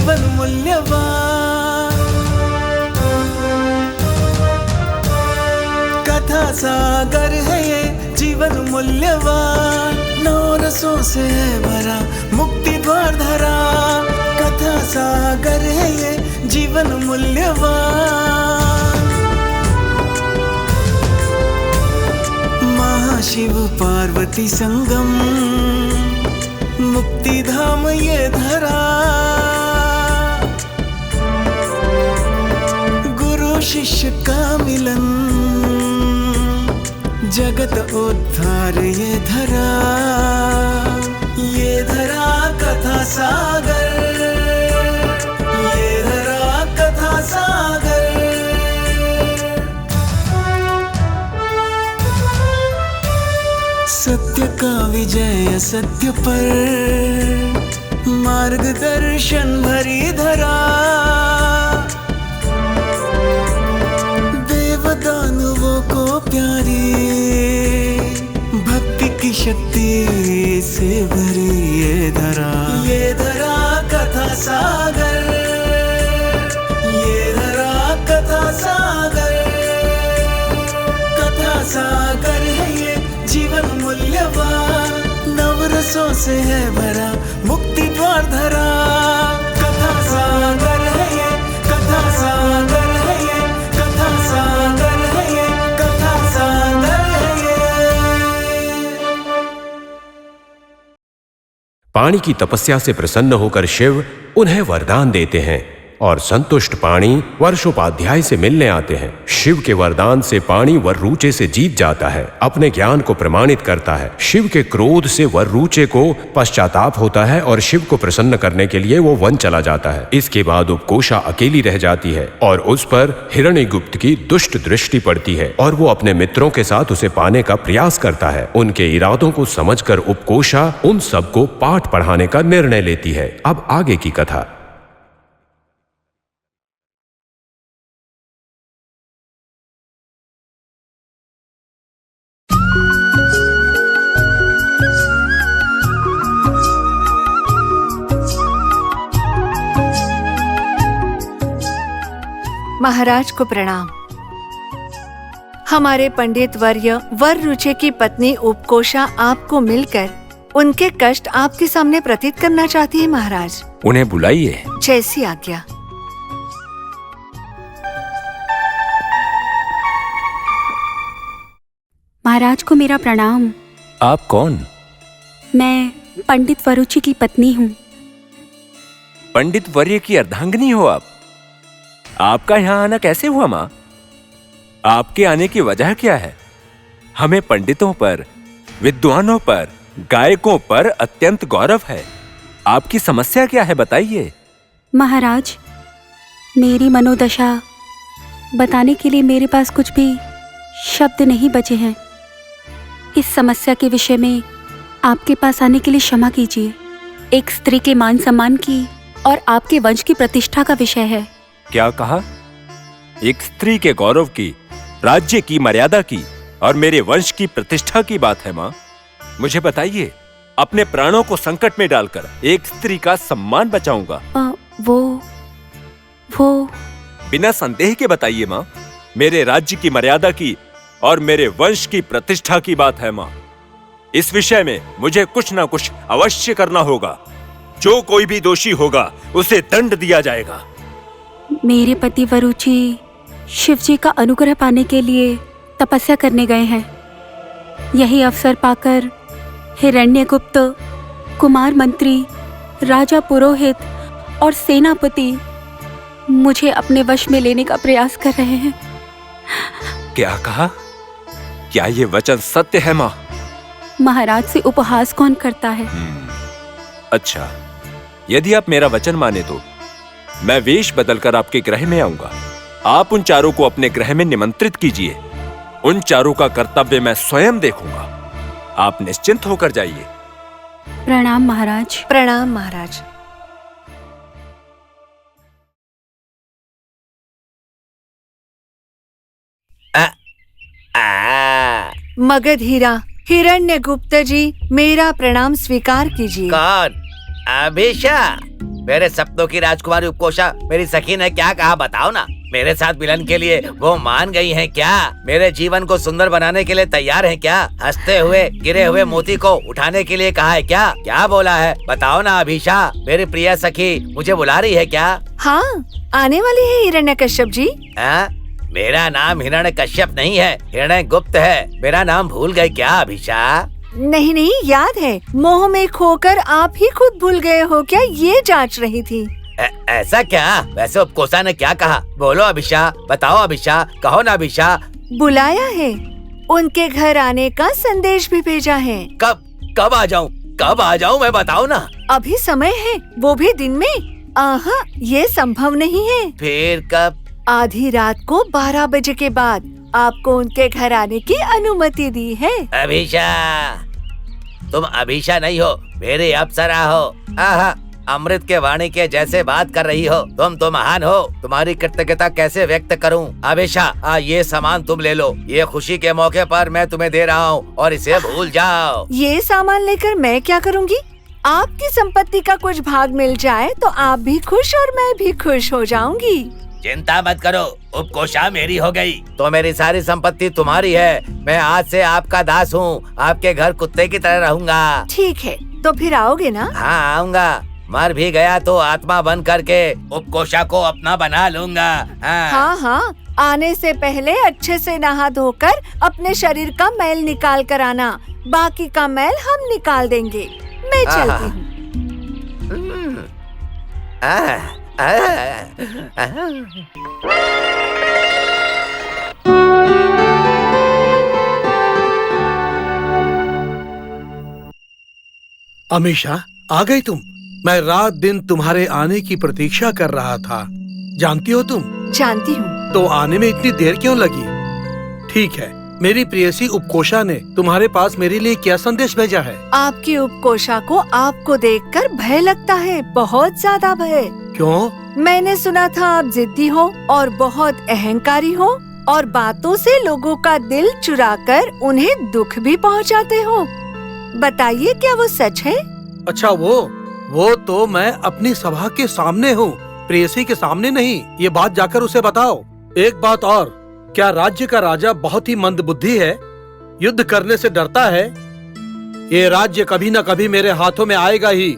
जीवन मूल्यवान। कथा सागर है ये जीवन मूल्यवान, 9 रसों से है भरा मुक्ति द्वार धरा। कथा सागर है ये जीवन मूल्यवान। महाशिव पार्वती संगम, मुक्ति धाम ये धरा। गुरु शिष्य का मिलन, जगत उद्धार ये धरा। ये धरा कथा सागर, ये धरा कथा सागर। सत्य का विजय असत्य पर, मार्गदर्शन भरी धरा। देव दानवों को प्यारी, भक्ति की शक्ति से भरी ये धरा। ये धरा कथा सागर, ये धरा कथा सागर। कथा सागर है ये जीवन मूल्यवान, 9 रसों से है भरा मुक्ति द्वार धरा। कथा सागर है ये, कथा सागर है ये, कथा सागर है ये, कथा सागर है ये। पाणी की तपस्या से प्रसन्न होकर शिव उन्हें वरदान देते हैं और संतुष्ट पाणी वर्षोपाध्याय से मिलने आते हैं। शिव के वरदान से पाणी वर्रूचे से जीत जाता है, अपने ज्ञान को प्रमाणित करता है। शिव के क्रोध से वर्रूचे को पश्चाताप होता है और शिव को प्रसन्न करने के लिए वो वन चला जाता है। इसके बाद उपकोषा अकेली रह जाती है और उस पर हिरण्यगुप्त की दुष्ट दृष्टि पड़ती है और वो अपने मित्रों के साथ उसे पाने का प्रयास करता है। उनके इरादों को समझकर उपकोषा उन सबको पाठ पढ़ाने का निर्णय लेती है। अब आगे की कथा। महाराज को प्रणाम। हमारे पंडित वर्य वर्रुचे की पत्नी उपकोषा आपको मिलकर उनके कष्ट आपके सामने प्रतीत करना चाहती है महाराज। उन्हें बुलाइए। जैसी आज्ञा। महाराज को मेरा प्रणाम। आप कौन? मैं पंडित वरुचि की पत्नी हूँ। पंडित वर्य की अर्धांगिनी हो आप? आपका यहाँ आना कैसे हुआ माँ? आपके आने की वजह क्या है? हमें पंडितों पर, विद्वानों पर, गायकों पर अत्यंत गौरव है। आपकी समस्या क्या है बताइए। महाराज, मेरी मनोदशा बताने के लिए मेरे पास कुछ भी शब्द नहीं बचे हैं। इस समस्या के विषय में आपके पास आने के लिए क्षमा कीजिए। एक स्त्री के मान सम्मान की और आपके वंश की प्रतिष्ठा का विषय है। क्या कहा? एक स्त्री के गौरव की, राज्य की मर्यादा की और मेरे वंश की प्रतिष्ठा की बात है माँ। मुझे बताइए, अपने प्राणों को संकट में डालकर एक स्त्री का सम्मान बचाऊंगा। वो बिना संदेह के बताइए माँ। मेरे राज्य की मर्यादा की और मेरे वंश की प्रतिष्ठा की बात है माँ। इस विषय में मुझे कुछ ना कुछ अवश्य करना होगा। जो कोई भी दोषी होगा उसे दंड दिया जाएगा। मेरे पति वरुचि शिव जी का अनुग्रह पाने के लिए तपस्या करने गए हैं। यही अवसर पाकर हिरण्यगुप्त, कुमार मंत्री, राजा पुरोहित और सेनापति मुझे अपने वश में लेने का प्रयास कर रहे हैं। क्या कहा? क्या ये वचन सत्य है माँ? महाराज से उपहास कौन करता है? अच्छा, यदि आप मेरा वचन माने तो मैं वेश बदलकर आपके गृह में आऊंगा। आप उन चारों को अपने गृह में निमंत्रित कीजिए। उन चारों का कर्तव्य मैं स्वयं देखूंगा। आप निश्चिंत होकर जाइए। प्रणाम महाराज। प्रणाम महाराज। मगध हीरा हिरण्यगुप्त जी, मेरा प्रणाम स्वीकार कीजिए। कौन? अभिषा, मेरे सपनों की राजकुमारी उपकोषा मेरी सखी ने क्या कहा बताओ ना। मेरे साथ मिलन के लिए वो मान गई हैं क्या? मेरे जीवन को सुंदर बनाने के लिए तैयार हैं क्या? हंसते हुए गिरे हुए मोती को उठाने के लिए कहा है क्या? क्या बोला है बताओ ना अभिषा, मेरी प्रिय सखी मुझे बुला रही है क्या? हाँ, आने वाली है हिरण्यकश्यप जी। मेरा नाम हिरण्यकश्यप नहीं है, हिरण्यगुप्त है। मेरा नाम भूल गए क्या अभिषा? नहीं नहीं, याद है। मोह में खोकर आप ही खुद भूल गए हो क्या, ये जांच रही थी। ऐसा क्या? वैसे उपकोषा ने क्या कहा? बोलो अभिषा, बताओ अभिषा, कहो ना अभिषा। बुलाया है, उनके घर आने का संदेश भी भेजा है। कब आ जाऊँ? कब आ जाऊँ मैं बताओ ना। अभी समय है, वो भी दिन में। आहा, ये संभव नहीं है। फिर कब? आधी रात को 12 बजे के बाद आपको उनके घर आने की अनुमति दी है। अभिषा, तुम अभिषा नहीं हो, मेरे अप्सरा हो। आहा, अमृत के वाणी के जैसे बात कर रही हो। तुम तो महान हो, तुम्हारी कृतज्ञता कैसे व्यक्त करूं? अभिषा, ये सामान तुम ले लो, ये खुशी के मौके पर मैं तुम्हें दे रहा हूँ और इसे भूल जाओ। ये सामान लेकर मैं क्या करूँगी? आपकी संपत्ति का कुछ भाग मिल जाए तो आप भी खुश और मैं भी खुश हो जाऊंगी। चिंता मत करो, उपकोषा मेरी हो गई तो मेरी सारी संपत्ति तुम्हारी है। मैं आज से आपका दास हूँ, आपके घर कुत्ते की तरह रहूंगा। ठीक है, तो फिर आओगे ना? हाँ आऊंगा, मर भी गया तो आत्मा बन करके उपकोषा को अपना बना लूंगा। हाँ हाँ, आने से पहले अच्छे से नहा धोकर अपने शरीर का मैल निकाल कर आना, बाकी का मैल हम निकाल देंगे। मैं चलती हूँ। अमीषा, आ गई तुम? मैं रात दिन तुम्हारे आने की प्रतीक्षा कर रहा था, जानती हो तुम? जानती हूँ। तो आने में इतनी देर क्यों लगी? ठीक है, मेरी प्रेयसी उपकोषा ने तुम्हारे पास मेरे लिए क्या संदेश भेजा है? आपकी उपकोषा को आपको देखकर भय लगता है, बहुत ज्यादा भय। क्यों? मैंने सुना था आप जिद्दी हो और बहुत अहंकारी हो और बातों से लोगों का दिल चुराकर उन्हें दुख भी पहुंचाते हो। बताइए, क्या वो सच है? अच्छा, वो तो मैं अपनी सभा के सामने हूँ, प्रेयसी के सामने नहीं। ये बात जाकर उसे बताओ। एक बात और, क्या राज्य का राजा बहुत ही मंदबुद्धि है? युद्ध करने से डरता है? ये राज्य कभी न कभी मेरे हाथों में आएगा ही,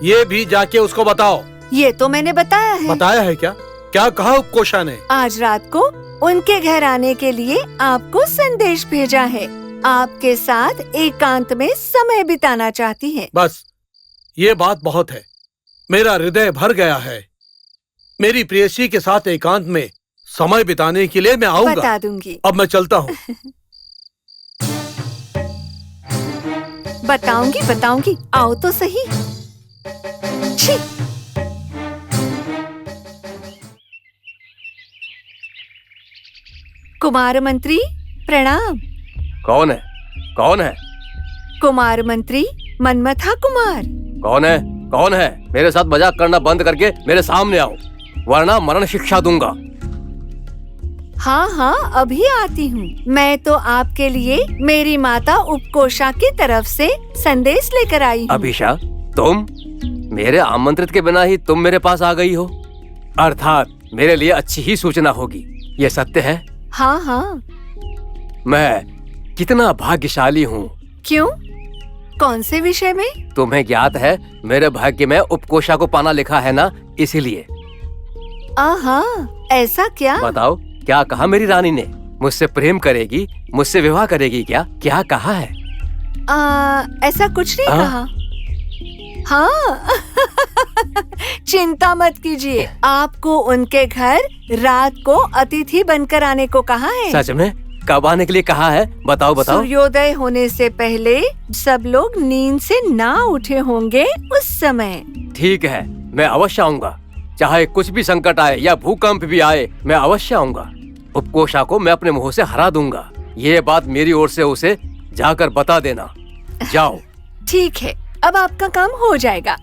ये भी जाके उसको बताओ। ये तो मैंने बताया है। बताया है क्या? क्या कहा उपकोषा ने? आज रात को उनके घर आने के लिए आपको संदेश भेजा है। आपके साथ एकांत में समय बिताना चाहती है। बस, ये बात बहुत है। मेरा हृदय भर गया है। मेरी प्रेयसी के साथ एकांत में समय बिताने के लिए मैं आऊंगा। बता दूंगी। अब मैं चलता हूँ। बताऊंगी, आओ तो सही। छी! कुमार मंत्री प्रणाम। कौन है? कौन है? कुमार मंत्री मनमथा कुमार। कौन है? कौन है? मेरे साथ मजाक करना बंद करके मेरे सामने आओ, वरना मरण शिक्षा दूंगा। हाँ हाँ, अभी आती हूँ। मैं तो आपके लिए मेरी माता उपकोषा की तरफ से संदेश लेकर आई हूँ। अभिषा, तुम मेरे आमंत्रित के बिना ही तुम मेरे पास आ गई हो, अर्थात मेरे लिए अच्छी ही सूचना होगी। ये सत्य है? हाँ हाँ। मैं कितना भाग्यशाली हूँ। क्यों? कौन से विषय में? तुम्हें ज्ञात है मेरे भाग्य में उपकोषा को पाना लिखा है ना, इसीलिए। आहा, ऐसा क्या? बताओ, क्या कहा मेरी रानी ने? मुझसे प्रेम करेगी, मुझसे विवाह करेगी क्या? क्या कहा है? ऐसा कुछ नहीं कहा। हाँ चिंता मत कीजिए, आपको उनके घर रात को अतिथि बनकर आने को कहा है। सच में? कब आने के लिए कहा है? बताओ बताओ। सूर्योदय होने से पहले सब लोग नींद से ना उठे होंगे उस समय। ठीक है, मैं अवश्य आऊंगा। चाहे कुछ भी संकट आए या भूकंप भी आए, मैं अवश्य आऊंगा। उपकोषा को मैं अपने मुंह से हरा दूंगा। ये बात मेरी ओर से उसे जाकर बता देना। जाओ। ठीक है, अब आपका काम हो जाएगा।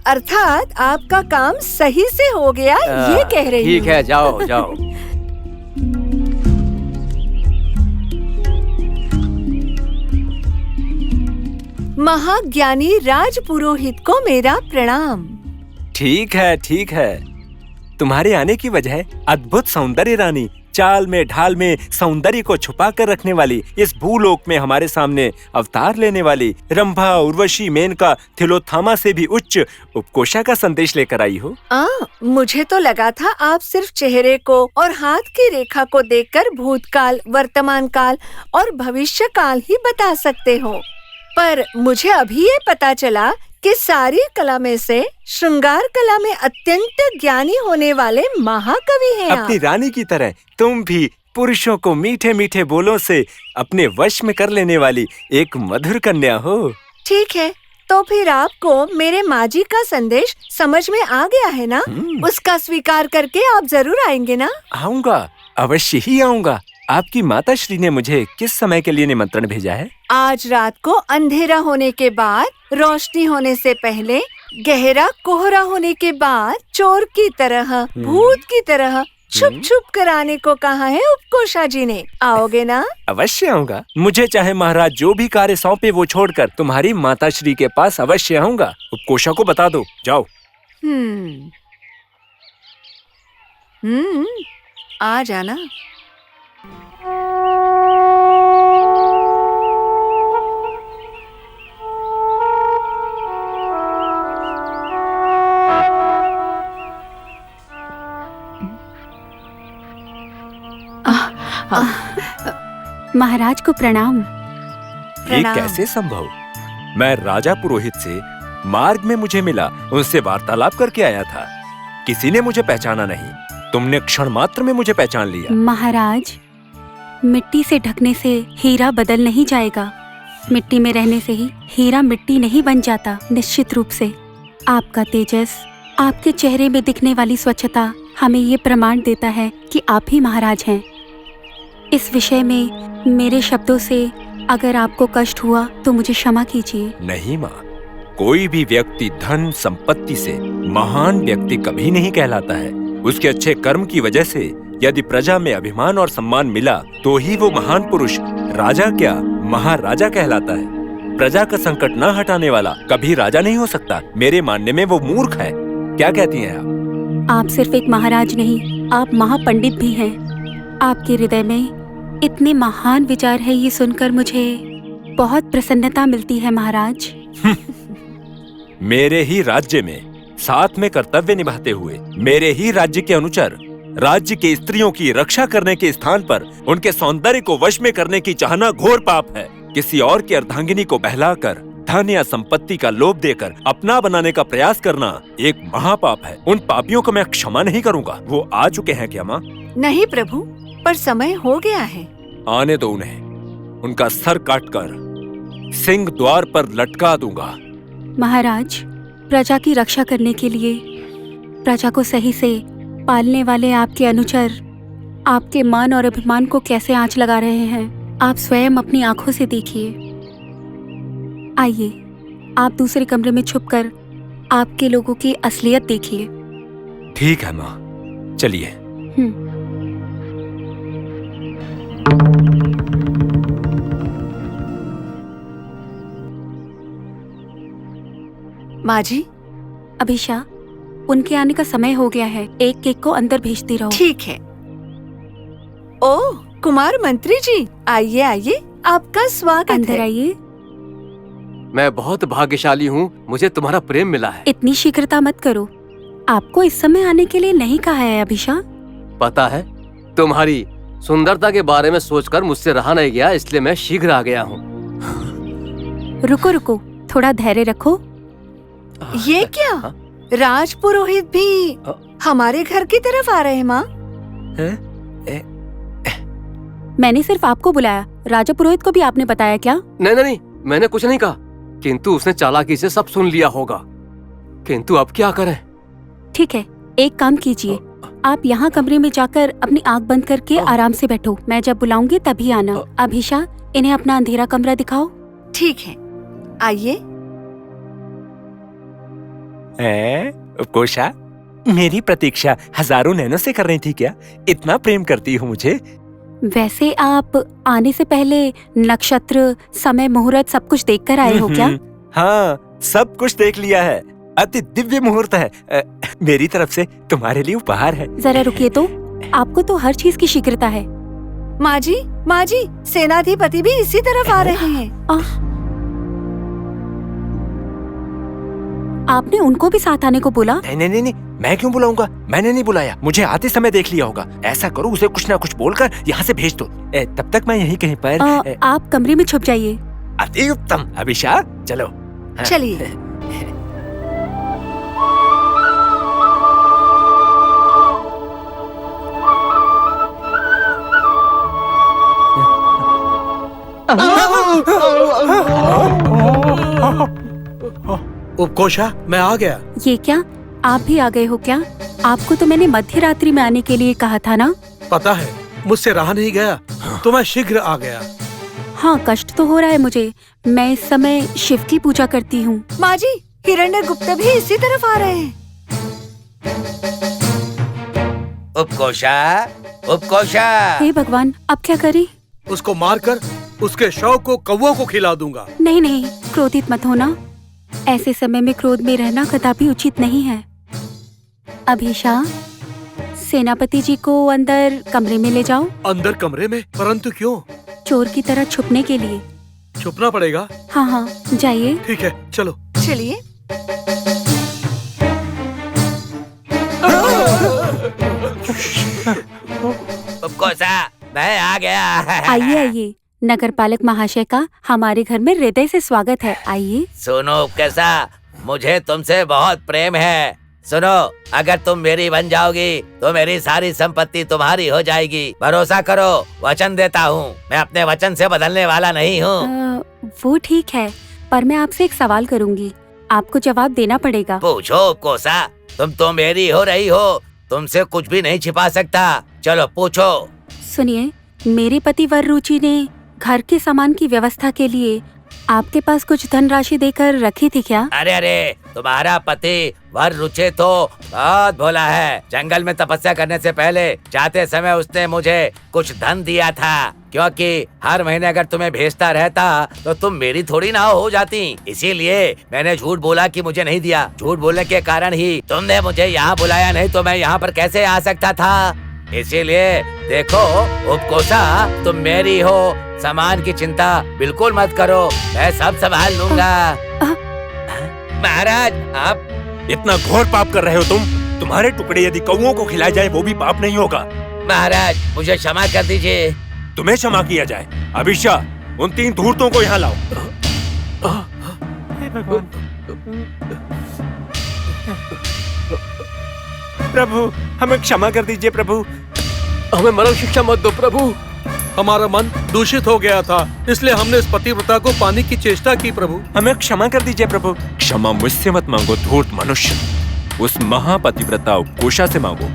अर्थात आपका काम सही से हो गया, ये कह रही हूँ। ठीक है, जाओ जाओ। महाज्ञानी राजपुरोहित को मेरा प्रणाम। ठीक है। तुम्हारे आने की वजह अद्भुत सौंदर्य रानी, चाल में ढाल में सौंदर्य को छुपा कर रखने वाली, इस भूलोक में हमारे सामने अवतार लेने वाली रंभा, उर्वशी, मेनका, थिलोत्थामा से भी उच्च उपकोषा का संदेश लेकर आई हो। मुझे तो लगा था आप सिर्फ चेहरे को और हाथ की रेखा को देखकर भूतकाल, वर्तमान काल और भविष्य काल ही बता सकते हो, पर मुझे अभी ये पता चला कि सारी कला में से श्रृंगार कला में अत्यंत ज्ञानी होने वाले महाकवि हैं आप। अपनी रानी की तरह तुम भी पुरुषों को मीठे मीठे बोलों से अपने वश में कर लेने वाली एक मधुर कन्या हो। ठीक है, तो फिर आपको मेरे माँ जी का संदेश समझ में आ गया है ना? उसका स्वीकार करके आप जरूर आएंगे ना? आऊंगा, अवश्य ही आऊंगा। आपकी माता श्री ने मुझे किस समय के लिए निमंत्रण भेजा है? आज रात को अंधेरा होने के बाद, रोशनी होने से पहले, गहरा कोहरा होने के बाद, चोर की तरह, भूत की तरह छुप छुप कर आने को कहा है उपकोषा जी ने। आओगे ना? अवश्य आऊंगा। मुझे चाहे महाराज जो भी कार्य सौंपे वो छोड़कर तुम्हारी माता श्री के पास अवश्य आऊंगा। उपकोषा को बता दो, जाओ। आ जाना। महाराज को प्रणाम। ये कैसे संभव? मैं राजा पुरोहित से मार्ग में मुझे मिला, उनसे वार्तालाप करके आया था। किसी ने मुझे पहचाना नहीं, तुमने क्षण मात्र में मुझे पहचान लिया। महाराज, मिट्टी से ढकने से हीरा बदल नहीं जाएगा, मिट्टी में रहने से ही हीरा मिट्टी नहीं बन जाता। निश्चित रूप से आपका तेजस, आपके चेहरे में दिखने वाली स्वच्छता हमें ये प्रमाण देता है कि आप ही महाराज हैं। इस विषय में मेरे शब्दों से अगर आपको कष्ट हुआ तो मुझे क्षमा कीजिए। नहीं माँ, कोई भी व्यक्ति धन संपत्ति से महान व्यक्ति कभी नहीं कहलाता है। उसके अच्छे कर्म की वजह से यदि प्रजा में अभिमान और सम्मान मिला तो ही वो महान पुरुष, राजा क्या महाराजा कहलाता है। प्रजा का संकट न हटाने वाला कभी राजा नहीं हो सकता। मेरे मानने में वो मूर्ख है। क्या कहती हैं आप? आप सिर्फ एक महाराज नहीं, आप महापंडित भी हैं। आपके हृदय में इतने महान विचार है, ये सुनकर मुझे बहुत प्रसन्नता मिलती है महाराज। मेरे ही राज्य में साथ में कर्तव्य निभाते हुए मेरे ही राज्य के अनुचर राज्य के स्त्रियों की रक्षा करने के स्थान पर उनके सौंदर्य को वश में करने की चाहना घोर पाप है। किसी और की अर्धांगिनी को बहलाकर धन या संपत्ति का लोभ देकर अपना बनाने का प्रयास करना एक महापाप है। उन पापियों को मैं क्षमा नहीं करूंगा। वो आ चुके हैं क्या माँ? नहीं प्रभु, पर समय हो गया है। आने दो उन्हें, उनका सर काटकर सिंह द्वार पर लटका दूंगा। महाराज, प्रजा की रक्षा करने के लिए, प्रजा को सही से पालने वाले आपके अनुचर आपके मान और अभिमान को कैसे आंच लगा रहे हैं, आप स्वयं अपनी आंखों से देखिए। आइए, आप दूसरे कमरे में छुपकर आपके लोगों की असलियत देखिए। ठीक है माँ, चलिए। माँ जी, अभिषा, उनके आने का समय हो गया है। एक केक को अंदर भेजती रहो। ठीक है। ओह, कुमार मंत्री जी, आइए आइए, आपका स्वागत है। अंदर आइए। मैं बहुत भाग्यशाली हूँ, मुझे तुम्हारा प्रेम मिला है। इतनी शीघ्रता मत करो, आपको इस समय आने के लिए नहीं कहा है अभिषा। पता है, तुम्हारी सुंदरता के बारे में सोचकर मुझसे रहा नहीं गया, इसलिए मैं शीघ्र आ गया हूँ। रुको रुको, थोड़ा धैर्य रखो। ये क्या? राजपुरोहित भी हमारे घर की तरफ आ रहे हैं माँ? मैंने सिर्फ आपको बुलाया, राजा पुरोहित को भी आपने बताया क्या? नहीं नहीं, मैंने कुछ नहीं कहा, किंतु उसने चालाकी से सब सुन लिया होगा। किंतु अब क्या करें? ठीक है, एक काम कीजिए, आप यहाँ कमरे में जाकर अपनी आंख बंद करके आराम से बैठो। मैं जब बुलाऊंगी तभी आना। अभिषा, इन्हें अपना अंधेरा कमरा दिखाओ। ठीक है, आइए। उपकोषा, मेरी प्रतीक्षा हजारों नैनों से कर रही थी क्या? इतना प्रेम करती हो मुझे? वैसे आप आने से पहले नक्षत्र, समय, मुहूर्त सब कुछ देखकर आए हो क्या? हाँ, सब कुछ देख लिया है। अति दिव्य मुहूर्त है। मेरी तरफ से तुम्हारे लिए उपहार है। जरा रुकिए तो, आपको तो हर चीज की शीघ्रता है। माँ जी, सेनाधिपति भी इसी तरफ आ रहे हैं। आपने उनको भी साथ आने को बोला? नहीं, मैं क्यों बुलाऊंगा? मैंने नहीं बुलाया, मुझे आते समय देख लिया होगा। ऐसा करो, उसे कुछ ना कुछ बोलकर यहाँ से भेज दो। तब तक मैं यहीं कहीं पर आप कमरे में छुप जाइए। अति उत्तम। अभिषा, चलो। चलिए। उपकोषा, मैं आ गया। ये क्या, आप भी आ गए हो क्या? आपको तो मैंने मध्य रात्रि में आने के लिए कहा था ना। पता है, मुझसे रहा नहीं गया तो मैं शीघ्र आ गया। हाँ, कष्ट तो हो रहा है मुझे। मैं इस समय शिव की पूजा करती हूँ। माँ जी, हिरण्यगुप्त भी इसी तरफ आ रहे हैं। उपकोषा। हे भगवान, अब क्या करें? उसको मारकर उसके शव को कौवों को खिला दूंगा। नहीं, क्रोधित मत होना। ऐसे समय में क्रोध में रहना कदापि उचित नहीं है। अभिषा, सेनापति जी को अंदर कमरे में ले जाओ। अंदर कमरे में? परंतु क्यों? चोर की तरह छुपने के लिए। छुपना पड़ेगा? हाँ, जाइए। ठीक है, चलो। चलिए। उपकोषा, मैं आ गया। आइए। नगरपालक महाशय का हमारे घर में हृदय से स्वागत है। आइए। सुनो उपकोषा, मुझे तुमसे बहुत प्रेम है। सुनो, अगर तुम मेरी बन जाओगी तो मेरी सारी संपत्ति तुम्हारी हो जाएगी। भरोसा करो, वचन देता हूँ। मैं अपने वचन से बदलने वाला नहीं हूँ। वो ठीक है, पर मैं आपसे एक सवाल करूँगी, आपको जवाब देना पड़ेगा। पूछो उपकोषा, तुम तो मेरी हो रही हो, तुमसे कुछ भी नहीं छिपा सकता। चलो पूछो। सुनिए, मेरे पति वररुचि ने घर के सामान की व्यवस्था के लिए आपके पास कुछ धनराशि देकर रखी थी क्या? अरे, तुम्हारा पति वररुचि तो बहुत भोला है। जंगल में तपस्या करने से पहले जाते समय उसने मुझे कुछ धन दिया था, क्योंकि हर महीने अगर तुम्हें भेजता रहता तो तुम मेरी थोड़ी ना हो जाती। इसीलिए मैंने झूठ बोला कि मुझे नहीं दिया। झूठ बोलने के कारण ही तुमने मुझे यहाँ बुलाया, नहीं तो मैं यहाँ पर कैसे आ सकता था। इसीलिए देखो उपकोषा, तुम मेरी हो, सामान की चिंता बिल्कुल मत करो, मैं सब संभाल लूंगा। महाराज, आप इतना घोर पाप कर रहे हो तुम। तुम्हारे टुकड़े यदि कौओं को खिलाए जाए वो भी पाप नहीं होगा। महाराज, मुझे क्षमा कर दीजिए। तुम्हें क्षमा किया जाए। अभिषा, उन 3 धूर्तों को यहाँ लाओ। प्रभु, हमें क्षमा कर दीजिए प्रभु। हमें मरण शिक्षा मत दो प्रभु। हमारा मन दूषित हो गया था, इसलिए हमने इस पतिव्रता को पाने की चेष्टा की प्रभु। हमें क्षमा कर दीजिए प्रभु। क्षमा मुझसे मत मांगो धूर्त मनुष्य, उस महापतिव्रता उपकोषा से मांगो।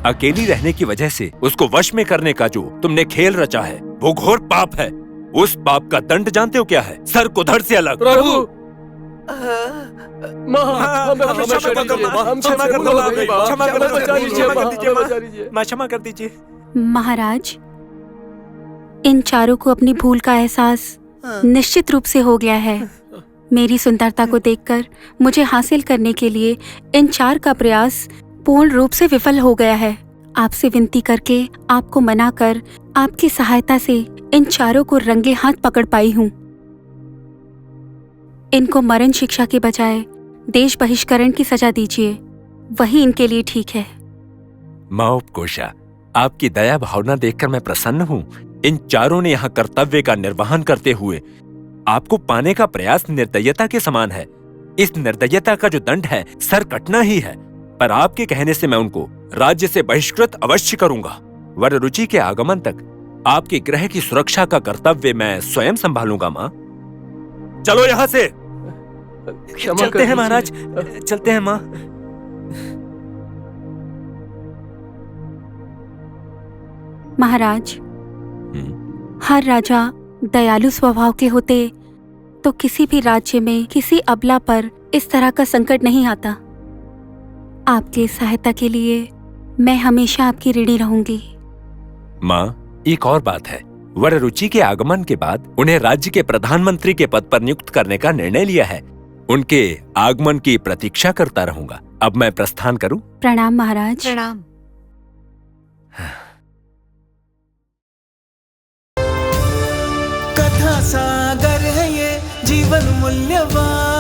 अकेली रहने की वजह से उसको वश में करने का जो तुमने खेल रचा है वो घोर पाप है। उस पाप का दंड जानते हो क्या है? सर को धड़ से अलग। प्रभु, क्षमा कर दीजिए। महाराज, इन चारों को अपनी भूल का एहसास निश्चित रूप से हो गया है। मेरी सुंदरता को देखकर मुझे हासिल करने के लिए इन 4 का प्रयास पूर्ण रूप से विफल हो गया है। आपसे विनती करके, आपको मनाकर, आपकी सहायता से इन 4 को रंगे हाथ पकड़ पाई हूँ। इनको मरण शिक्षा के बजाय देश बहिष्करण की सजा दीजिए, वही इनके लिए ठीक है। माँ उपकोषा, आपकी दया भावना देखकर मैं प्रसन्न हूँ। इन 4 ने यहाँ कर्तव्य का निर्वहन करते हुए आपको पाने का प्रयास निर्दयता के समान है। इस निर्दयता का जो दंड है सर कटना ही है, पर आपके कहने से मैं उनको राज्य से बहिष्कृत अवश्य करूंगा। वररुचि के आगमन तक आपके ग्रह की सुरक्षा का कर्तव्य मैं स्वयं संभालूंगा। माँ, चलो यहाँ से। चलते हैं महाराज, चलते हैं माँ। महाराज, हर राजा दयालु स्वभाव के होते तो किसी भी राज्य में किसी अबला पर इस तरह का संकट नहीं आता। आपकी सहायता के लिए मैं हमेशा आपकी ऋणी रहूंगी। माँ, एक और बात है, वररुचि के आगमन के बाद उन्हें राज्य के प्रधानमंत्री के पद पर नियुक्त करने का निर्णय लिया है। उनके आगमन की प्रतीक्षा करता रहूंगा। अब मैं प्रस्थान करूं? प्रणाम महाराज। प्रणाम। कथा सागर है ये जीवन मूल्यवान,